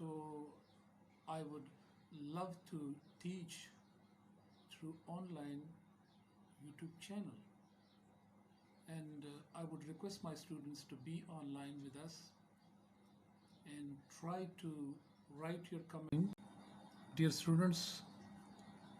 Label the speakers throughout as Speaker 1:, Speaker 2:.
Speaker 1: So I would love to teach through online YouTube channel, and I would request my students to be online with us and try to write your comment. Dear students,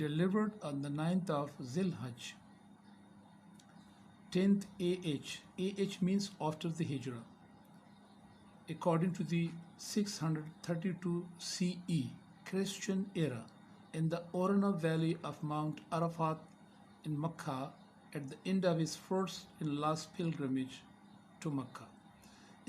Speaker 1: delivered on the 9th of Zilhajj, 10th AH. AH means after the Hijrah, according to the 632 CE Christian era, in the Orana valley of Mount Arafat in Makkah, at the end of his first and last pilgrimage to Makkah.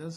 Speaker 1: 10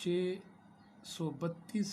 Speaker 1: 632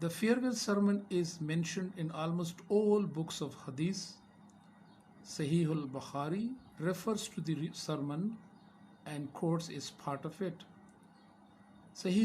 Speaker 1: The farewell sermon is mentioned in almost all books of hadith. Sahih al-Bukhari refers to the sermon and quotes is part of it. Sahih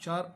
Speaker 1: 4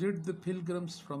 Speaker 1: led the pilgrims from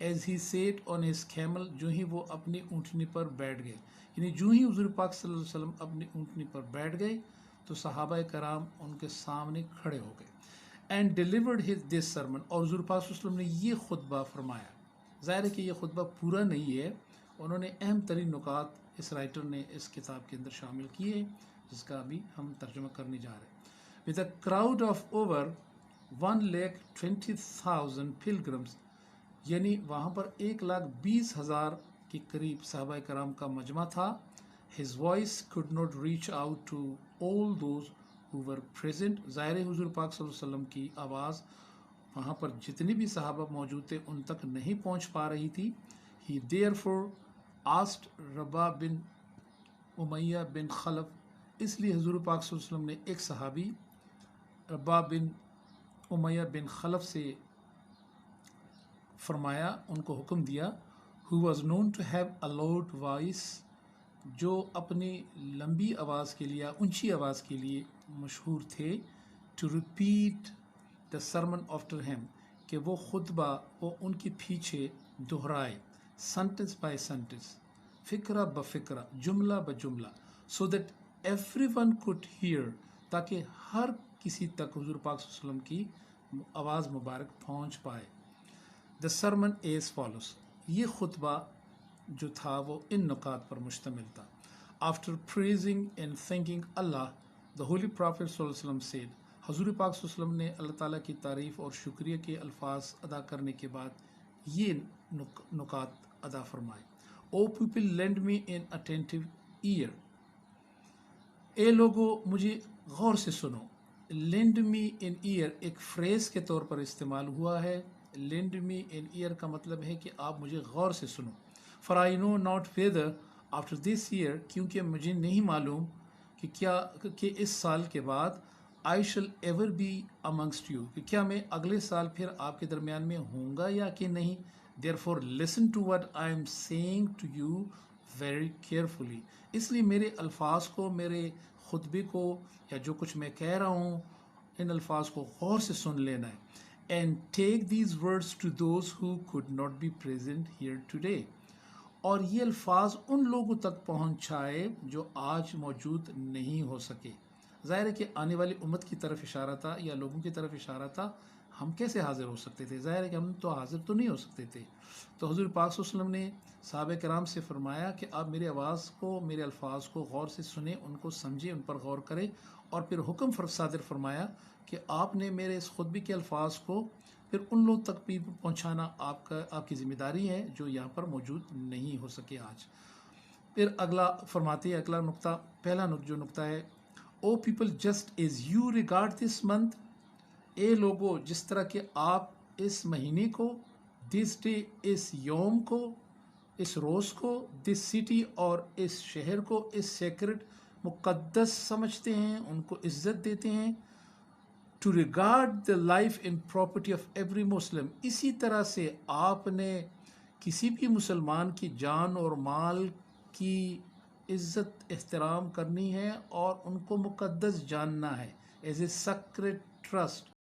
Speaker 1: as he sat on his camel, جو ہی وہ اپنی اونٹنی پر بیٹھ گئے. یعنی جو ہی حضور پاک صلی اللہ علیہ وسلم اپنی اونٹنی پر بیٹھ گئے تو صحابہ کرام ان کے سامنے کھڑے ہو گئے. اینڈ ڈیلیورڈ دس سرمن, اور حضور پاک صلی اللہ علیہ وسلم نے یہ خطبہ فرمایا. ظاہر ہے کہ یہ خطبہ پورا نہیں ہے, انہوں نے اہم ترین نکات اس رائٹر نے اس کتاب کے اندر شامل کیے جس کا ابھی ہم ترجمہ کرنے جا رہے ہیں. with a crowd of over 1,20,000 pilgrims, یعنی وہاں پر 1,20,000 کے قریب صحابہ کرام کا مجمع تھا. his voice could not reach out to all those who were present. ظاہر حضور پاک صلی اللہ علیہ وسلم کی آواز وہاں پر جتنے بھی صحابہ موجود تھے ان تک نہیں پہنچ پا رہی تھی. he therefore asked ربا بن امیہ بن خلف, اس لیے حضور پاک صلی اللہ علیہ وسلم نے ایک صحابی ربا بن امیہ بن خلف سے فرمایا, ان کو حکم دیا, who was known to have a loud voice, جو اپنی لمبی آواز کے لیے اونچی آواز کے لیے مشہور تھے, to repeat the sermon after him, کہ وہ خطبہ وہ ان کے پیچھے دہرائے, sentence by sentence, فقرہ بفقرہ, جملہ بجملہ, so that everyone could hear, تاکہ ہر کسی تک حضور پاک صلی اللہ علیہ وسلم کی آواز مبارک پہنچ پائے. The sermon as follows, یہ خطبہ جو تھا وہ ان نکات پر مشتمل تھا. After praising and thanking Allah, the Holy Prophet صلی اللہ علیہ وسلم said, حضور پاک صلی اللہ علیہ وسلم نے اللہ تعالیٰ کی تعریف اور شکریہ کے الفاظ ادا کرنے کے بعد یہ نکات ادا فرمائے. O people, lend me an attentive ear, اے لوگو مجھے غور سے سنو. lend me an ear ایک فریز کے طور پر استعمال ہوا ہے. lend me an ear کا مطلب ہے کہ آپ مجھے غور سے سنو. for I know not whether after this year, کیونکہ مجھے نہیں معلوم کہ کیا کہ اس سال کے بعد I shall ever be amongst you, کہ کیا میں اگلے سال پھر آپ کے درمیان میں ہوں گا یا کہ نہیں. therefore listen to what I am saying to you very carefully, اس لیے میرے الفاظ کو, میرے خطبے کو یا جو کچھ میں کہہ رہا ہوں ان الفاظ کو غور سے سن لینا ہے. and take these words to those who could not be present here today, اور یہ الفاظ ان لوگوں تک پہنچائے جو آج موجود نہیں ہو سکے. ظاہر ہے کہ آنے والی امت کی طرف اشارہ تھا یا لوگوں کی طرف اشارہ تھا. ہم کیسے حاضر ہو سکتے تھے؟ ظاہر ہے کہ ہم تو حاضر تو نہیں ہو سکتے تھے. تو حضور پاک صلی اللہ علیہ وسلم نے صحابہ کرام سے فرمایا کہ آپ میری آواز کو, میرے الفاظ کو غور سے سنیں, ان کو سمجھیں, ان پر غور کریں, اور پھر حکم صادر فرمایا کہ آپ نے میرے اس خطبے کے الفاظ کو پھر ان لوگ تک بھی پہنچانا آپ کی ذمہ داری ہے جو یہاں پر موجود نہیں ہو سکے آج. پھر اگلا فرماتے ہیں, اگلا نقطہ, پہلا جو نقطہ ہے, O people just as you regard this month, اے لوگو جس طرح کہ آپ اس مہینے کو, دس ڈے اس یوم کو, اس روز کو, دس سٹی اور اس شہر کو, اس سیکرٹ مقدس سمجھتے ہیں, ان کو عزت دیتے ہیں. To regard the life and property of every Muslim, اسی طرح سے آپ نے کسی بھی مسلمان کی جان اور مال کی عزت احترام کرنی ہے اور ان کو مقدس جاننا ہے. As a secret trust,